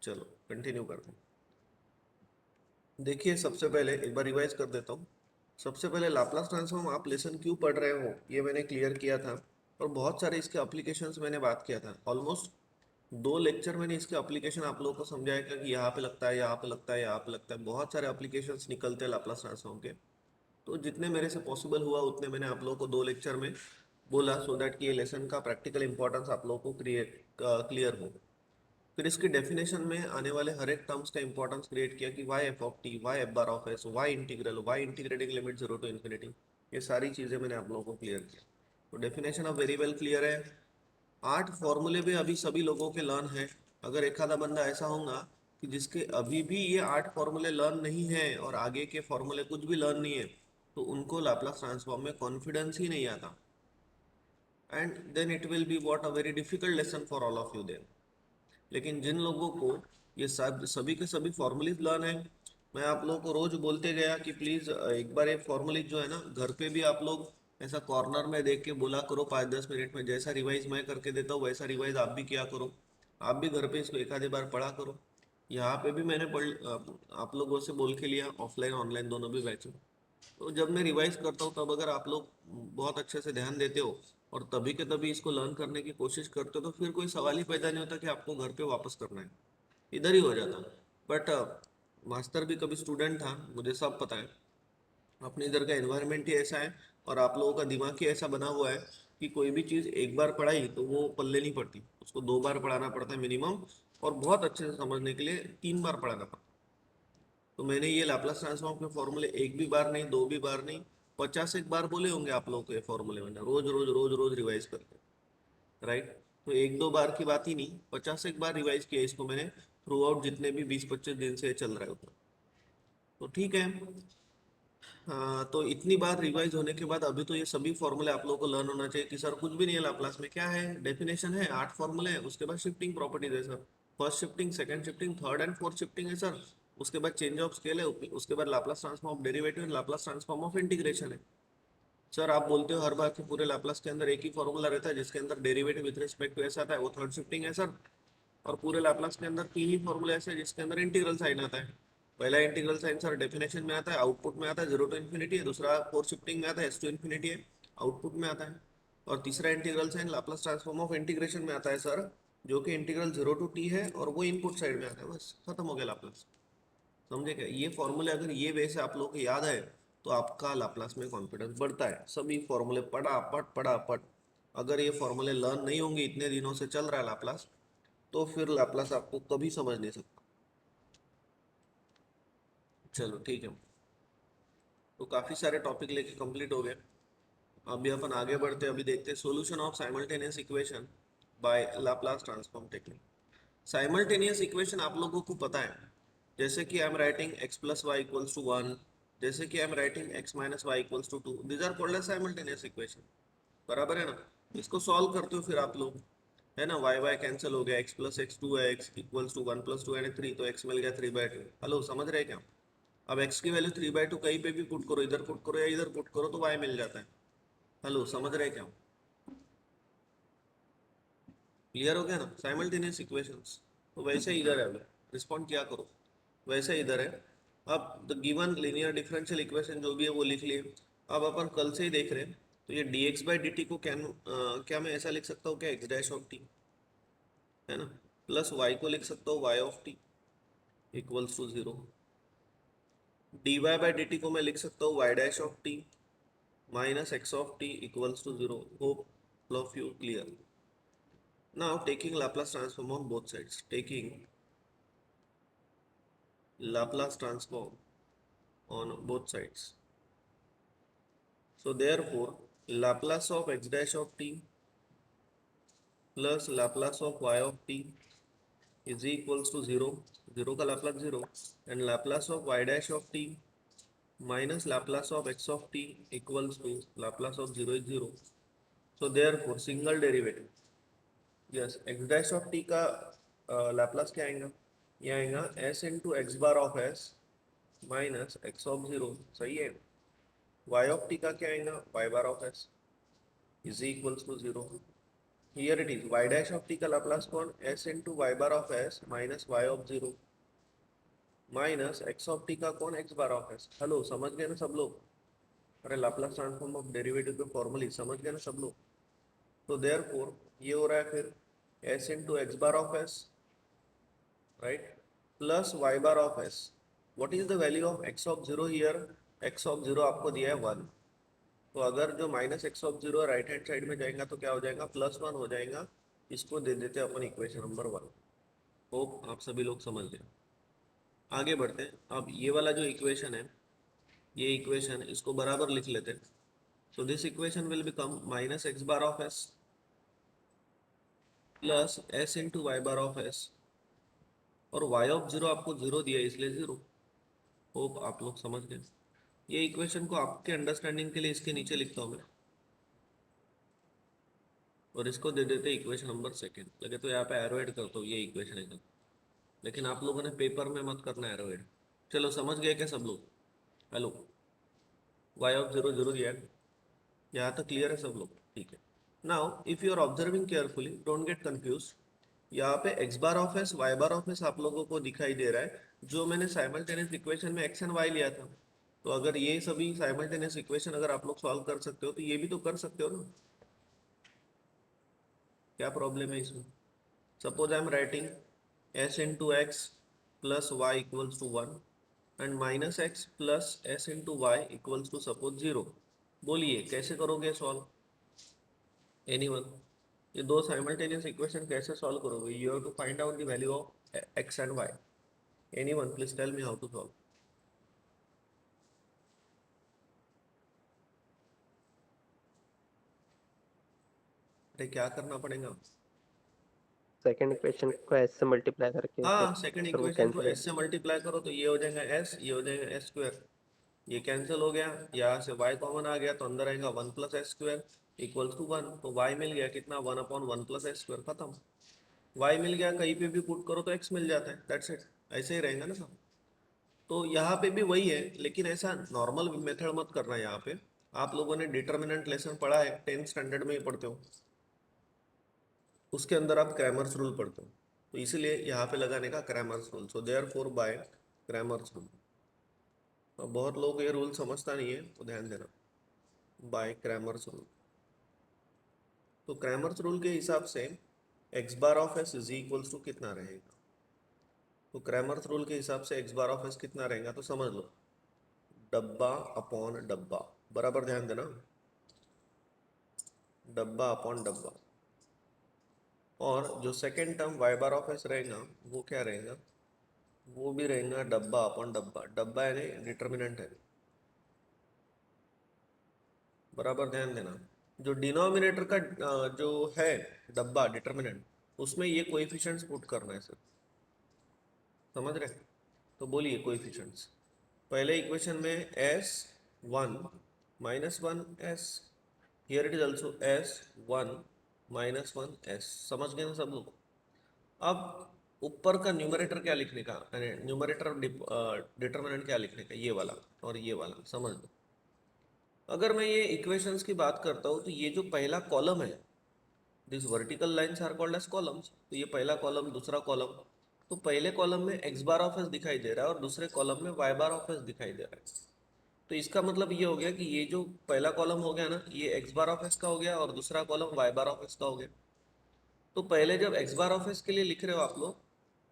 चलो कंटिन्यू करते हैं। देखिए सबसे पहले एक बार रिवाइज कर देता हूँ। सबसे पहले लाप्लास ट्रांसफॉर्म आप लेसन क्यों पढ़ रहे हो ये मैंने क्लियर किया था, और बहुत सारे इसके एप्लीकेशंस मैंने बात किया था। ऑलमोस्ट 2 लेक्चर मैंने इसके एप्लीकेशन आप लोगों को समझाया कि यहाँ पे लगता है, यहाँ पे लगता है, यहाँ पे लगता है। बहुत सारे एप्लीकेशंस निकलते हैं लाप्लास ट्रांसफॉर्म के। तो जितने मेरे से पॉसिबल हुआ उतने मैंने आप लोगों को 2 लेक्चर में बोला, सो दैट कि ये लेसन का प्रैक्टिकल इंपॉर्टेंस आप लोगों को क्लियर हो। फिर इसकी डेफिनेशन में आने वाले हर एक टर्म्स का इंपॉर्टेंस क्रिएट किया कि why f of T, why f bar of s, why integral, why integrating limit zero to infinity. ये सारी चीज़ें मैंने आप लोगों को क्लियर किया। तो डेफिनेशन अब वेरी वेल क्लियर है। 8 फॉर्मूले भी अभी सभी लोगों के लर्न है। अगर एक आधा बंदा ऐसा होगा कि जिसके अभी भी ये 8 फॉर्मूले लर्न नहीं है और आगे के फॉर्मूले कुछ भी लर्न नहीं है, तो उनको लाप्लास ट्रांसफॉर्म में कॉन्फिडेंस ही नहीं आता। And then it will be what a very difficult lesson for all of you then. लेकिन जिन लोगों को ये सब सभी के सभी फॉर्मूलीज लर्न है, मैं आप लोगों को रोज बोलते गया कि प्लीज एक बार ये फॉर्मूलीज जो है ना घर पे भी आप लोग ऐसा कॉर्नर में देख के बोला करो 5-10 मिनट में। जैसा रिवाइज मैं करके देता हूँ वैसा रिवाइज आप भी किया करो। आप भी घर पे इसको एक आधे बार पढ़ा करो। यहाँ पे भी मैंने आप लोगों से बोल के लिया, ऑफलाइन ऑनलाइन दोनों भी बैच में। तो जब मैं रिवाइज करता हूँ तब अगर आप लोग बहुत अच्छे से ध्यान देते हो और तभी के तभी इसको लर्न करने की कोशिश करते हो, तो फिर कोई सवाल ही पैदा नहीं होता कि आपको घर पे वापस करना है। इधर ही हो जाता। बट मास्टर भी कभी स्टूडेंट था, मुझे सब पता है। अपने इधर का एनवायरनमेंट ही ऐसा है और आप लोगों का दिमाग ही ऐसा बना हुआ है कि कोई भी चीज़ एक बार पढ़ाई तो वो पल्ले नहीं पड़ती, उसको 2 बार पढ़ाना पड़ता है मिनिमम। और बहुत अच्छे से समझने के लिए 3 बार पढ़ाना पड़ता है। तो मैंने ये लाप्लास ट्रांसफॉर्म के फॉर्मूले एक भी बार नहीं, 2 भी बार नहीं, 50 एक बार बोले होंगे आप लोगों को। ये फॉर्मूले मैंने रोज रोज रोज रोज रिवाइज करते, राइट। तो 1-2 बार की बात ही नहीं, 50 एक बार रिवाइज किया इसको मैंने थ्रू आउट, जितने भी 20-25 दिन से चल रहा है उतना। तो ठीक है। हाँ, तो इतनी बार रिवाइज होने के बाद अभी तो ये सभी फॉर्मूले आप लोगों को लर्न होना चाहिए कि सर कुछ भी नहीं है लाप्लास में। क्या है? डेफिनेशन है, 8 फॉर्मूले है, उसके बाद शिफ्टिंग प्रॉपर्टीज है sir. First shifting, second shifting, third and fourth shifting है सर। उसके बाद चेंज ऑफ स्केल है, उसके बाद Laplace transform of derivative, Laplace transform of integration है। सर आप बोलते हो हर बार कि पूरे लाप्लास के अंदर एक ही फॉर्मूला रहता है जिसके अंदर derivative with respect to s आता है, वो थर्ड शिफ्टिंग है सर। और पूरे लाप्लास के अंदर 3 ही फॉर्मूले ऐसे हैं जिसके अंदर इंटीग्रल साइन आता है। पहला इंटीग्रल साइन सर डेफिनेशन में आता है, आउटपुट में आता है, जीरो टू इन्फिनिटी है। दूसरा फोर शिफ्टिंग में आता है, एस टू इन्फिनिटी है, आउटपुट में आता है। और तीसरा integral sign Laplace transform of integration में आता है सर, जो कि इंटीग्रल जीरो टू टी है और वो इनपुट साइड में आता है। बस खत्म हो गया लाप्लास। समझे क्या? ये फॉर्मूले अगर ये वे से आप लोगों को याद है तो आपका लाप्लास में कॉन्फिडेंस बढ़ता है। सभी फॉर्मूले पढ़ा पढ़ पढ़ा पढ़। अगर ये फॉर्मूले लर्न नहीं होंगे, इतने दिनों से चल रहा है लाप्लास, तो फिर लाप्लास आपको कभी समझ नहीं सकता। चलो ठीक है। तो काफी सारे टॉपिक लेके कंप्लीट हो गए। अभी अपन आगे बढ़ते हैं। अभी देखते हैं solution of simultaneous equation by Laplace transform technique. Simultaneous equation आप लोगों को पता है, जैसे कि I am writing x plus y equals to 1, जैसे कि I am writing x minus y equals to 2, these are called as simultaneous equation. बराबर है ना? इसको सॉल्व करते हो फिर आप लोग, है ना, वाई वाई कैंसिल हो गया, एक्स प्लस एक्स टू है, एक्स इक्वल्स टू 1 + 2 यानी 3, तो एक्स मिल गया 3/2। हेलो, समझ रहे हैं क्या? अब एक्स की वैल्यू 3/2 कहीं पे भी पुट करो, इधर पुट करो या इधर पुट करो, तो वाई मिल जाता है। हेलो, समझ रहे हैं क्या? क्लियर हो गया ना साइमल्टेनियस इक्वेशंस? तो वैसे ही इधर है, अभी रिस्पॉन्ड किया करो। वैसे इधर है। अब the given linear differential equation जो भी है वो लिख लिए। अब अपन कल से ही देख रहे हैं। तो ये dx/dt को क्या मैं ऐसा लिख सकता हूँ क्या, एक्स डैश ऑफ टी, है ना, प्लस वाई को लिख सकता हूँ y of t equals to 0। dy/dt को मैं लिख सकता हूँ y dash of t minus x of t equals to 0। Hope all of you clear. Now taking Laplace transform on both sides, taking Laplace transform on both sides. So therefore, Laplace of x dash of t plus Laplace of y of t is equals to 0. 0 का Laplace 0, and Laplace of y dash of t minus Laplace of x of t equals to Laplace of 0 is 0. So therefore, single derivative. Yes, x dash of t का Laplace क्या आएगा? ये आएगा s into x bar of s minus x of 0। सही है। y of T का क्या आएगा? y बार ऑफ s इज equals to 0। Here it is y dash of t का लाप्लास कौन, s into y bar of s minus y of 0 minus x of t का कौन, x bar of s। Hello, समझ गए ना सब लोग? अरे लाप्लास ट्रांसफॉर्म ऑफ डेरिवेटिव के फॉर्मूले समझ गए ना सब लोग? तो देयरफॉर ये हो रहा है फिर s into x bar of s, right, plus y bar of s। What is the value of x of 0 here? x of 0 आपको दिया है 1, तो अगर जो minus x of zero right hand side में जाएगा तो क्या हो जाएगा, +1 हो जाएगा। इसको दे देते हैं अपन इक्वेशन नंबर 1। होप आप सभी लोग समझ गए। आगे बढ़ते हैं। अब ये वाला जो इक्वेशन है, ये इक्वेशन इसको बराबर लिख लेते हैं। तो this equation will become minus x bar of s plus s into Y bar of s, और वाई ऑफ जीरो आपको जीरो दिया इसलिए जीरो। होप आप लोग समझ गए। ये इक्वेशन को आपके अंडरस्टैंडिंग के लिए इसके नीचे लिखता हूँ मैं, और इसको दे देते इक्वेशन नंबर सेकेंड। लगे तो यहाँ पे एरो ऐड करता हूँ, ये इक्वेशन है, लेकिन आप लोगों ने पेपर में मत करना एरो ऐड। चलो समझ गए क्या सब लोग? Hello, y of zero zero दिया है, यहाँ तक क्लियर है सब लोग? ठीक है। Now if you are observing carefully, don't get confuse. यहाँ पे x bar of s y bar of s आप लोगों को दिखाई दे रहा है, जो मैंने साइमल्टेनियस इक्वेशन में एक्स एंड वाई लिया था। तो अगर ये सभी साइमल्टेनियस इक्वेशन अगर आप लोग सॉल्व कर सकते हो तो ये भी तो कर सकते हो ना। क्या प्रॉब्लम है इसमें? Suppose I am writing s into x plus y equals to 1 and minus x plus s into y equals to suppose 0। बोलिए कैसे करोगे सॉल्व? एनीवन? ये दो साइमल्टेनियस इक्वेशन कैसे सॉल्व करोगे? You have to find out the value of x and y. Anyone please tell me how to solve. अरे क्या करना पड़ेगा? सेकंड इक्वेशन को एस से मल्टीप्लाई करके हाँ, सेकंड फिर वो इक्वेशन को कैंसिल हो एस से मल्टीप्लाई करो तो ये हो जाएगा एस, ये हो जाएगा एस स्क्वायर। ये कैंसिल हो गया, यहाँ से y कॉमन आ गया तो अंदर आएगा 1 plus s square equals to 1। तो y मिल गया कितना, 1/1 प्लस एस स्क्वायर, खत्म। y मिल गया, कहीं पे भी पुट करो तो x मिल जाता है, दैट्स इट। ऐसे ही रहेगा ना सब। तो यहाँ पे भी वही है, लेकिन ऐसा नॉर्मल मेथड मत करना है। यहाँ पे आप लोगों ने डिटर्मिनेंट लेसन पढ़ा है, 10th स्टैंडर्ड में ही पढ़ते हो, उसके अंदर आप क्रैमर्स रूल पढ़ते हो। तो इसीलिए यहाँ पे लगाने का Cramer's rule, so therefore by Cramer's rule. अब बहुत लोग ये रूल समझता नहीं है, तो ध्यान देना, बाय क्रैमर्स रूल। तो क्रैमर्स रूल के हिसाब से x bar of S is equals to कितना रहेगा? तो क्रैमर्स रूल के हिसाब से एक्स बार ऑफ एस कितना रहेगा तो समझ लो, डब्बा अपॉन डब्बा। बराबर ध्यान देना, डब्बा अपॉन डब्बा। और जो second term y bar of s रहेगा वो क्या रहेगा? वो भी रहेगा डब्बा अपॉन डब्बा। डब्बा यानी डिटर्मिनेंट है। बराबर ध्यान देना, जो डिनोमिनेटर का जो है डब्बा डिटर्मिनेंट, उसमें ये कोएफिशिएंट्स पुट करना है सर। समझ रहे? तो बोलिए कोएफिशिएंट्स। पहले इक्वेशन में S 1 -1 S, here it is also S 1 -1 S. समझ गए ना सब लोग? अब ऊपर का न्यूमरेटर क्या लिखने का, न्यूमरेटर डिटर्मिनेंट क्या लिखने का, ये वाला और ये वाला, समझ लो। अगर मैं ये इक्वेशंस की बात करता हूँ तो ये जो पहला कॉलम है, this vertical lines are called as columns. तो ये पहला कॉलम, दूसरा कॉलम, तो पहले कॉलम में एक्स बार ऑफ एस दिखाई दे रहा है और दूसरे कॉलम में वाई बार ऑफ एस दिखाई दे रहा है। तो इसका मतलब ये हो गया कि ये जो पहला कॉलम हो गया ना, ये एक्स बार ऑफ एस का हो गया और दूसरा column y bar of s का हो गया। तो पहले जब एक्स बार ऑफ एस के लिए लिख रहे हो आप लोग,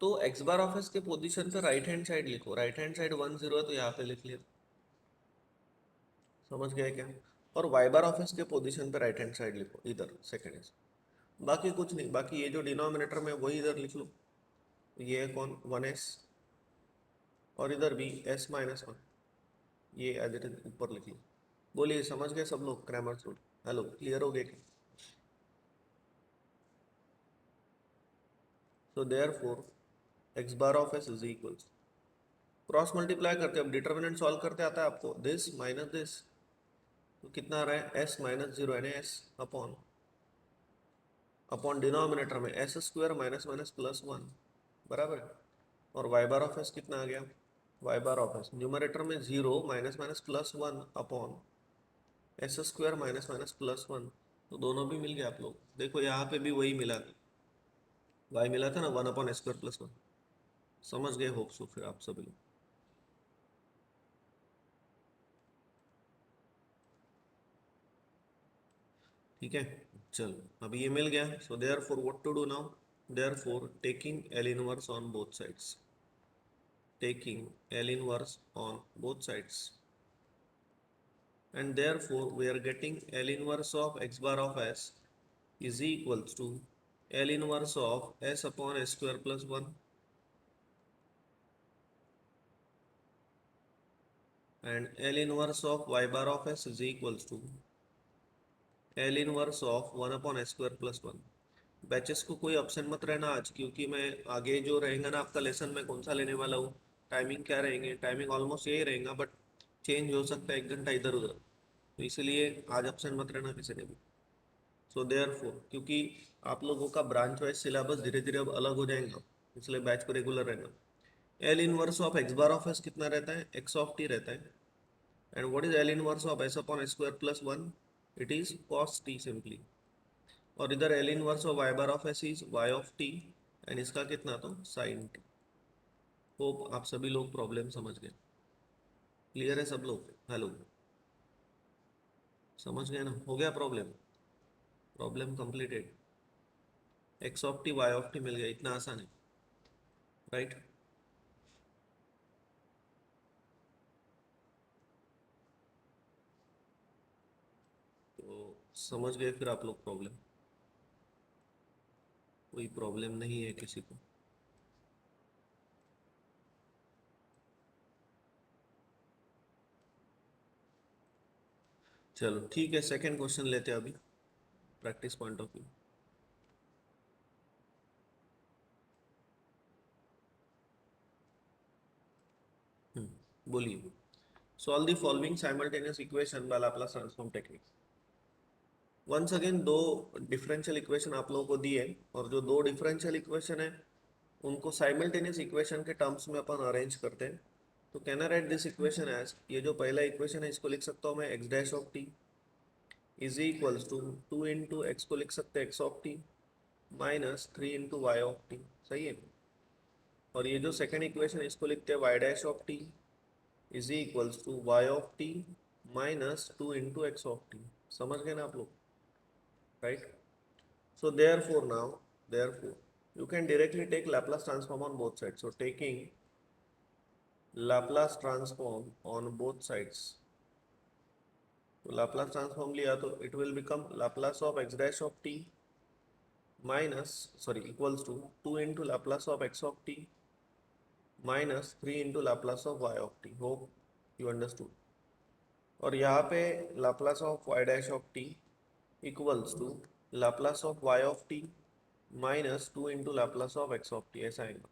तो एक्स बार ऑफ एस के पोजीशन पे राइट हैंड साइड लिखो। राइट हैंड साइड 1 0 है तो यहाँ पे लिख लिया। समझ गए क्या? और वाई बार ऑफ एस के पोजीशन पे राइट हैंड साइड लिखो इधर सेकेंड एस। बाकी कुछ नहीं, बाकी ये जो डिनोमिनेटर में वही इधर लिख लो। ये है कौन, 1s, और इधर भी s-1, ये एज इट इज ऊपर लिख लो। बोलिए समझ गए सब लोग क्रैमर्स रूल? हेलो, क्लियर हो गया क्या? सो therefore x bar of S is equals, cross multiply करते, अब डिटर्मिनेंट सॉल्व करते आता है आपको, दिस माइनस दिस, तो कितना आ रहा है, s -0 यानी s अपॉन अपॉन डिनोमिनेटर में S square minus minus plus 1, बराबर है। और वाई बार ऑफ एस कितना आ गया, y bar of s numerator में 0 minus minus plus 1 upon s square minus minus plus 1। तो दोनों भी मिल गया आप लोग। देखो यहाँ पे भी वही मिला था, y मिला था ना 1/(x²+1). समझ गए होप सो फिर आप सभी लोग। ठीक है, चलो अभी ये मिल गया। So therefore what to do now, therefore taking L inverse on both sides, taking L inverse on both sides, and therefore we are getting L inverse of x bar of s is equals to L inverse of s upon s square plus 1, and L inverse of y bar of s is equals to L inverse of 1/(x²+1). Batches को कोई option मत रहना आज, क्योंकि मैं आगे जो रहेगा ना आपका लेसन में कौन सा लेने वाला हूँ, टाइमिंग क्या रहेंगे, टाइमिंग ऑलमोस्ट यही रहेगा बट चेंज हो सकता है 1 घंटा इधर उधर, तो इसलिए आज ऑप्शन मत रहना किसी ने भी। सो देयर फोर, क्योंकि आप लोगों का ब्रांच वाइज सिलेबस धीरे धीरे अब अलग हो जाएगा, इसलिए बैच को रेगुलर रहना। L inverse of x bar of s कितना रहता है, एक्स ऑफ टी रहता है, and what is L inverse of s upon s square plus 1, it is cos t simply. और इधर L inverse of y bar of S is y of t, and इसका कितना तो sign T. Hope आप सभी लोग problem समझ गए, क्लियर है सब लोग, हेलो समझ गए ना, हो गया problem, problem completed. X of T Y of T मिल गया, इतना आसान है, राइट। तो समझ गए फिर आप लोग प्रॉब्लम, कोई प्रॉब्लम नहीं है किसी को। चलो ठीक है, सेकंड क्वेश्चन लेते हैं अभी, प्रैक्टिस पॉइंट ऑफ व्यू। बोलिए, solve the following simultaneous equation by Laplace transform technique. Once again दो डिफरेंशियल इक्वेशन आप लोगों को दिए, और जो दो डिफरेंशियल इक्वेशन है उनको साइमल्टेनियस इक्वेशन के टर्म्स में अपन अरेंज करते हैं। तो can I write this equation as, ये जो पहला इक्वेशन है इसको लिख सकता हूँ मैं x dash of t is equals to 2 x को लिख सकते हैं x of t minus 3 y of t, सही है। और ये जो सेकंड इक्वेशन इसको लिखते हैं y dash of t is equals to y of t minus 2 x of t. समझ गए ना आप लोग, right. So therefore you can directly take Laplace transform on both sides. So taking Laplace transform on both sides, तो Laplace transform लिया तो it will become Laplace of x dash of t minus, sorry, equals to 2 into Laplace of x of t minus 3 into Laplace of y of t. Hope you understood. और यहाँ पे Laplace of y dash of t equals to Laplace of y of t minus 2 into Laplace of x of T, ऐसा आएगा।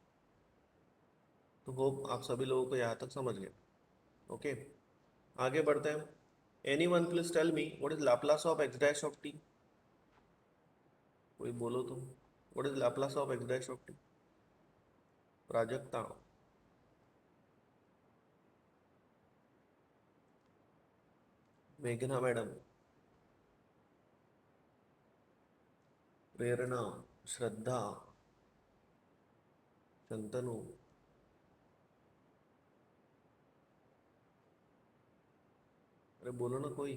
तो hope आप सभी लोगों को यहाँ तक समझ गए, ओके। आगे बढ़ते हैं। Anyone please tell me what is Laplace of x dash of t, कोई बोलो तुम, what is Laplace of x dash of t. Prajakta, मेघना मैडम, प्रेरणा, श्रद्धा, शंतनु, अरे बोलो ना कोई।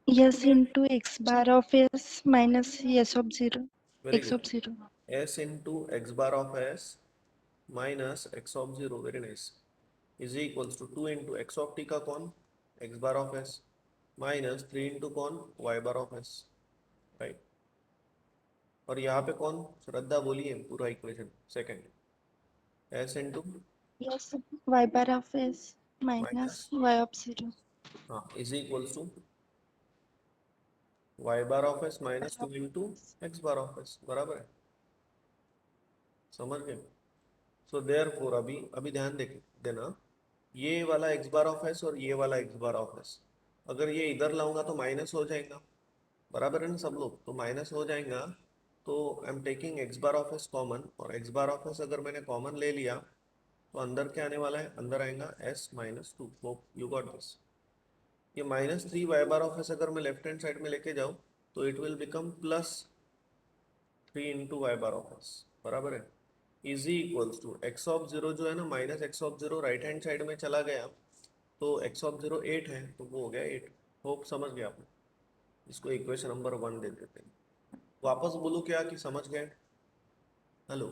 S into x bar of s minus s of 0. Very X good, of 0. S into X bar of S minus x of zero, very nice, is equals to 2 into X of T का कौन, X bar of S minus 3 into कौन, Y bar of S, right. और यहाँ पे कौन, श्रद्धा बोलिए पूरा equation second, S into Yes. Y bar of s minus, minus y of 0. हाँ, is equals to Y bar of S minus 2 into X bar of S, बराबर है, समझ गए। सो देयर फोर अभी अभी ध्यान देना, ये वाला एक्स बार ऑफ एस और ये वाला एक्स बार ऑफ एस, अगर ये इधर लाऊंगा तो माइनस हो जाएगा, बराबर है ना सब लोग, तो माइनस हो जाएगा। तो I am taking x bar of s common, और एक्स बार ऑफ एस अगर मैंने कॉमन ले लिया तो अंदर क्या आने वाला है, अंदर आएगा S minus two, you got this. ये minus 3 Y bar of S अगर मैं लेफ्ट हैंड साइड में लेके जाऊँ तो it will become plus 3 into Y bar of S, बराबर है, is equals to X of zero जो है ना minus x of zero right hand side में चला गया, तो एक्स ऑफ जीरो 8 है तो वो हो गया 8। होप समझ गया आपने। इसको इक्वेशन नंबर 1 दे देते हैं। वापस बोलूँ क्या कि समझ गए? हेलो,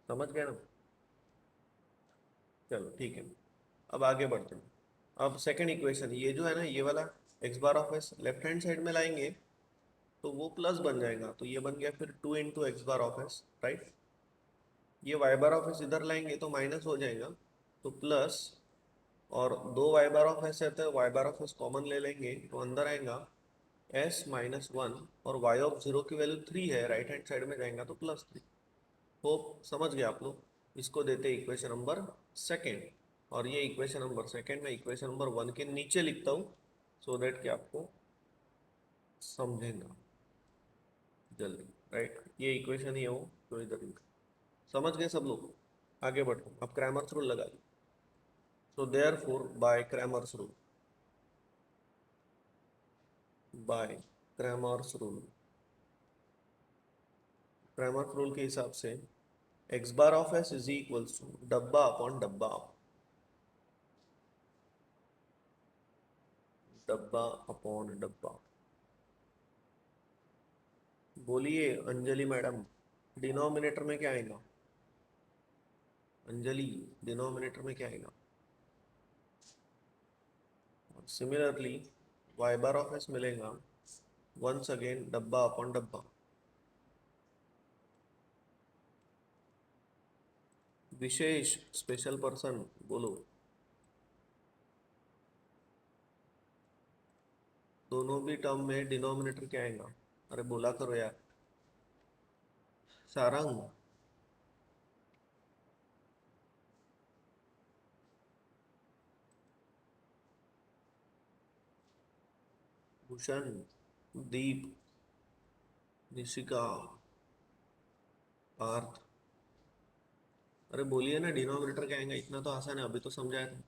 समझ गए ना? चलो ठीक है, अब आगे बढ़ते हैं। अब सेकंड इक्वेशन ये जो है ना, ये वाला x bar of S left hand side में लाएंगे तो वो प्लस बन जाएगा, तो ये बन गया फिर 2 into X bar of S, right. ये वाई बार ऑफ एस इधर लाएंगे तो माइनस हो जाएगा, तो प्लस, और दो वाई बार ऑफ एस है तो y bar of s common ले लेंगे तो अंदर आएगा एस माइनस वन, और वाई ऑफ जीरो की वैल्यू 3 है, राइट हैंड साइड में जाएगा तो प्लस 3। होप समझ गए आप लोग। इसको देते हैं इक्वेशन नंबर सेकेंड, और ये इक्वेशन नंबर सेकेंड में इक्वेशन नंबर 1 के नीचे लिखता हूँ सो दैट कि आपको समझेगा जल्दी, राइट। ये इक्वेशन ही हो तो इधर समझ गए सब लोग। आगे बढ़ो, अब क्रैमर्स रूल लगा लो। So therefore by Cramer's rule, by Cramer's rule, Cramer's rule के हिसाब से x bar of S is equals to डब्बा अपॉन डब्बा, डब्बा अपॉन डब्बा। बोलिए अंजलि मैडम, डिनोमिनेटर में क्या आएगा? अंजलि, डिनोमिनेटर में क्या आएगा? Similarly y bar of s मिलेगा वंस अगेन डब्बा अपॉन डब्बा। विशेष स्पेशल पर्सन बोलो, दोनों भी टर्म में डिनोमिनेटर क्या आएगा? अरे बोला करो यार। सारंग, भूषण, दीप, निशिका, पार्थ, अरे बोलिए ना डिनोमिनेटर क्या आएगा, इतना तो आसान है, अभी तो समझाया था।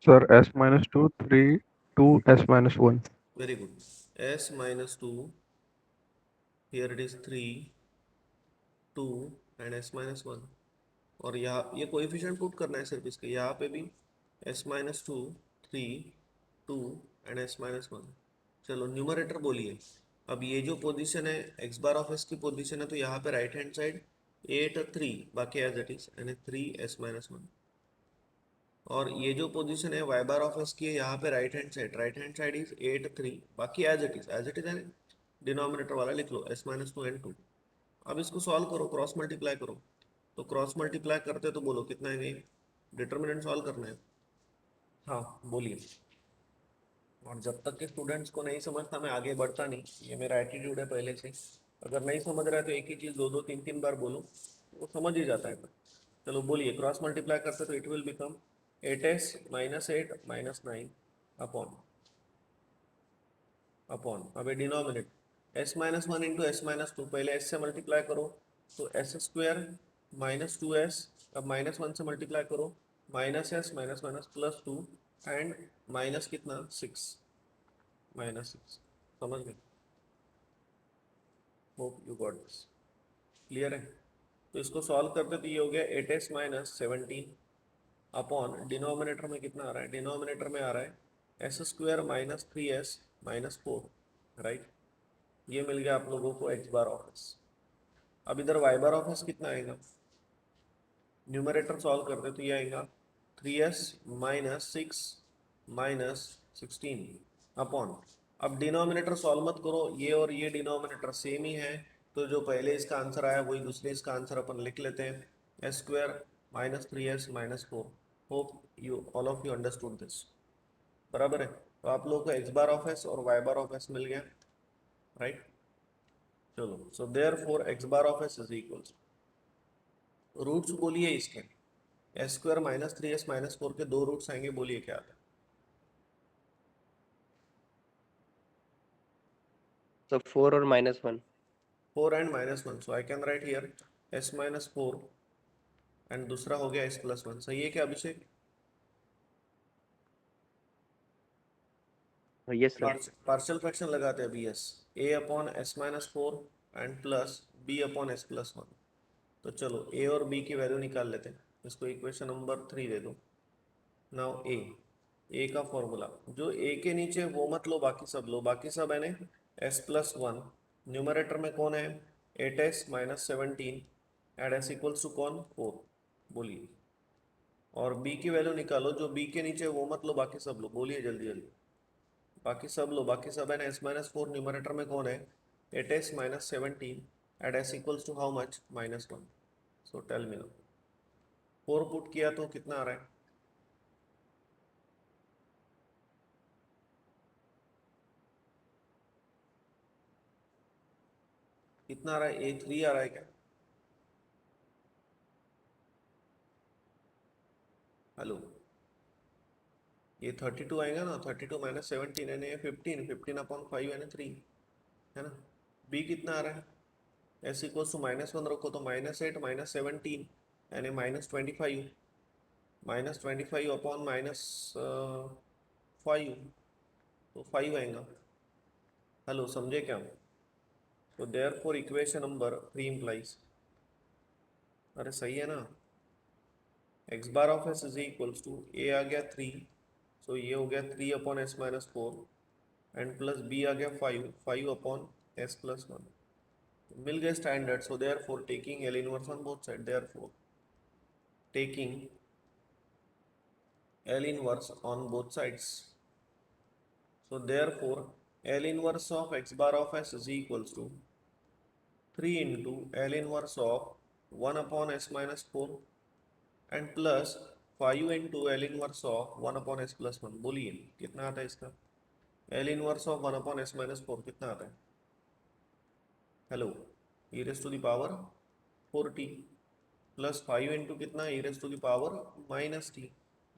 Sir, S minus 2, 3, 2, S minus 1. Very good, s minus two, here it is 3, 2 and s minus 1, और यहाँ ये कोएफिशिएंट पुट करना है सिर्फ इसके, यहाँ पे भी s minus two, 3, 2 and s minus 1। चलो न्यूमरेटर बोलिए। अब ये जो पोजीशन है x बार ऑफ s की पोजीशन है, तो यहाँ पे राइट हैंड साइड 8 3 बाकी एज इट इज यानी 3 s माइनस 1, और ये जो पोजीशन है y बार ऑफ s की है, यहाँ पे राइट हैंड साइड इज 8 3 बाकी एज इट इज यानी डिनोमिनेटर वाला लिख लो s माइनस 2 एंड 2। अब इसको सॉल्व करो, क्रॉस मल्टीप्लाई करो, तो क्रॉस मल्टीप्लाई करते तो बोलो कितना है, डिटर्मिनेंट सॉल्व करना है। हाँ बोलिए। और जब तक के स्टूडेंट्स को नहीं समझता मैं आगे बढ़ता नहीं, ये मेरा एटीट्यूड है पहले से। अगर नहीं समझ रहा है तो एक ही चीज़ दो दो तीन तीन बार बोलो, वो समझ ही जाता है फिर। चलो बोलिए, क्रॉस मल्टीप्लाई करते तो it will become 8s minus 8 minus 9 upon upon, अबे denominate s minus 1 into S minus 2, पहले s से मल्टीप्लाई करो तो एस स्क्वायर माइनस 2s, अब माइनस 1 से मल्टीप्लाई करो minus S minus minus plus 2 and minus कितना 6, माइनस 6। समझ गए? Hope you got this, clear है? तो इसको सॉल्व करते तो ये हो गया 8s माइनस 17 अपॉन डिनोमिनेटर में कितना आ रहा है, डिनोमिनेटर में आ रहा है S square minus 3s minus 4, right. ये मिल गया आप लोगों को एक्स बार ऑफ एस। अब इधर वाई बार ऑफ एस कितना आएगा, न्यूमरेटर सॉल्व करते तो ये आएगा 3s माइनस 6 माइनस 16 अपॉन, अब डिनोमिनेटर सॉल्व मत करो, ये और ये डिनोमिनेटर सेम ही है, तो जो पहले इसका आंसर आया वही दूसरे इसका आंसर अपन लिख लेते हैं, s square minus 3s minus 4। Hope you all of you understood this, बराबर है। तो आप लोगों को एक्स बार ऑफ एस और वाई बार ऑफ एस मिल गया, राइट। चलो, so therefore x bar of S is equals, roots बोलिए इसके, S square minus 3s minus 4 के दो रूट्स आएंगे, बोलिए क्या आता है? So 4 और -1. 4 and minus 1, so I can write here s minus 4 and दूसरा हो गया s प्लस 1। सही है क्या Abhishek? Yes sir. Partial fraction लगाते हैं अभी yes, A upon S minus four and plus B upon S plus one. तो चलो ए और बी की वैल्यू निकाल लेते हैं, इसको इक्वेशन नंबर 3 दे दो। नाउ ए का फॉर्मूला, जो ए के नीचे वो मत लो, बाकी सब लो, बाकी सब है ना एस प्लस वन। न्यूमरेटर में कौन है, 8s minus 17 add s equals to कौन, 4। बोलिए, और बी की वैल्यू निकालो, जो बी के नीचे वो मत लो, बाकी सब लो, बोलिए जल्दी जल्दी, बाकी सब लो, बाकी सब है ना एस माइनस फोर। न्यूमरेटर में कौन है, 8s minus 17 add s equals to how much, minus one. So tell me now, 4 put किया तो कितना आ रहा है, कितना आ रहा है, A3 आ रहा है क्या, हेलो, ये 32 आएगा ना, 32 माइनस 17 यानी ये 15, 15 अपॉन 5 यानी 3, है ना। बी कितना आ रहा है, s equals to minus one रखो तो माइनस 8 माइनस 17 यानी माइनस 25, माइनस 25 अपॉन माइनस 5, तो 5 आएगा। हेलो, समझे क्या, तो therefore equation number 3 implies, अरे सही है ना, X bar of S is equals to A आ गया 3, सो ये हो गया 3 upon S minus four and plus B आ गया 5, 5 अपॉन एस प्लस वन। मिल गए standard, so therefore taking L inverse on both side, therefore taking L inverse on both sides, so therefore L inverse of x bar of s is equals to 3 into L inverse of 1 upon s minus 4 and plus 5 into L inverse of 1 upon s plus 1। बोलिए कितना आता है इसका, L inverse of 1 upon s minus 4 कितना आता है, hello, e raised to the power 4t plus 5 into कितना, e raised to the power minus t।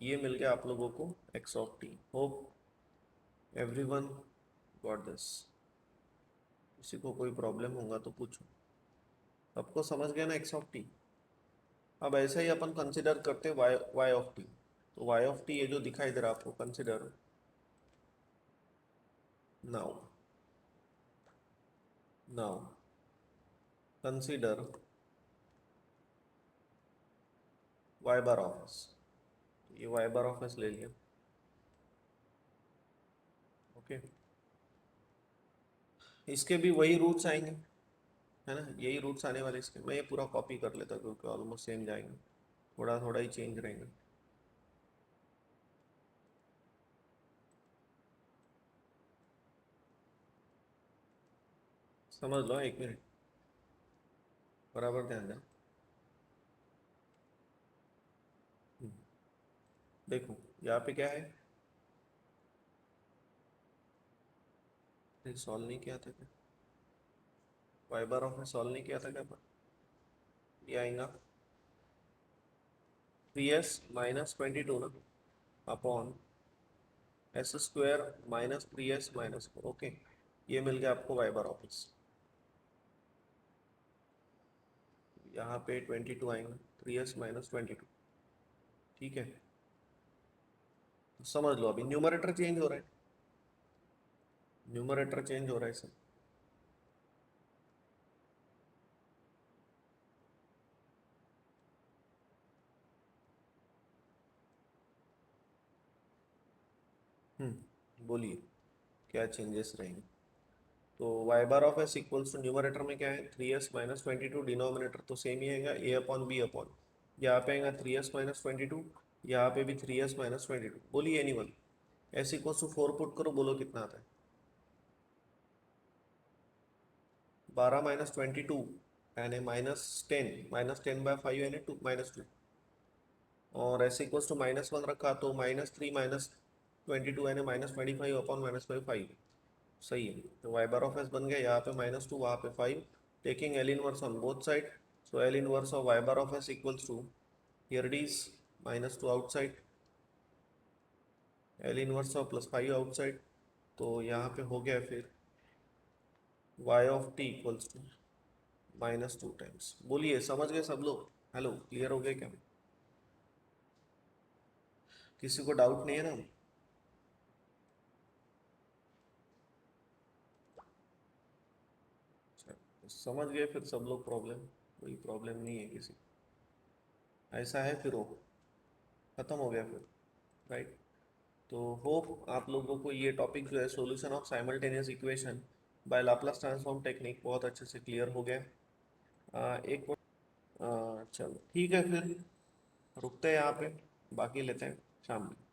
ये मिल गया आप लोगों को x of t। Hope everyone got this, किसी को कोई प्रॉब्लम होगा तो पूछो, सबको समझ गया ना एक्स ऑफ टी। अब ऐसे ही अपन कंसिडर करते वाई ऑफ टी, तो वाई ऑफ टी ये जो दिखाई दे रहा है आपको, consider now, now consider y bar of s, ये वाई बार ऑफ एस ले लिया, ओके। इसके भी वही रूट्स आएंगे, है ना, यही रूट्स आने वाले इसके। मैं ये पूरा कॉपी कर लेता क्योंकि ऑलमोस्ट सेम जाएंगे, थोड़ा थोड़ा ही चेंज रहेंगे। समझ लो, एक मिनट, बराबर ध्यान दें। देखो यहाँ पे क्या है, सॉल्व नहीं किया था क्या, वाई बार ऑफ में सॉल्व नहीं किया था क्या, पर ये आएगा 3s माइनस 22 ना upon s square minus 3s minus 4, okay. ये मिल गया आपको वाई बार ऑफ एस, यहाँ पे 22 आएंगे, 3s माइनस 22, ठीक है। तो समझ लो अभी न्यूमरेटर चेंज हो रहा है, न्यूमरेटर चेंज हो रहा है सब। बोलिए क्या चेंजेस रहेंगे, तो y bar of s equals to numerator में क्या है 3s माइनस 22, डिनोमिनेटर तो सेम ही आएगा ए अपॉन बी अपॉन, यहाँ पे आएगा 3s माइनस 22, यहाँ पे भी 3s माइनस 22। बोलिए anyone, s equals to 4 put करो, बोलो कितना आता है, 12 माइनस 22 यानी माइनस टेन बाय 5 यानी टू माइनस 2, और एस इक्वल्स टू माइनस 1 रखा तो माइनस 3 माइनस 22 यानी माइनस 25 अपॉन माइनस 5। सही है, तो वाई बार ऑफ एस बन गया, यहाँ पे माइनस 2 वहाँ पे 5, taking L inverse on both side, so L inverse of y bar of s equals to, here it is minus 2 outside, L inverse of plus 5 outside, तो यहाँ पे हो गया फिर y of t equals to minus 2 times. बोलिए समझ गए सब लोग, हेलो, क्लियर हो गया क्या, किसी को डाउट नहीं है ना, समझ गए फिर सब लोग प्रॉब्लम, कोई प्रॉब्लम नहीं है किसी, ऐसा है फिर वो खत्म हो गया फिर, राइट। तो होप आप लोगों को ये टॉपिक जो है solution of simultaneous equation by Laplace transform technique बहुत अच्छे से क्लियर हो गया। एक चलो ठीक है फिर रुकते हैं यहाँ पे, बाकी लेते हैं शाम में।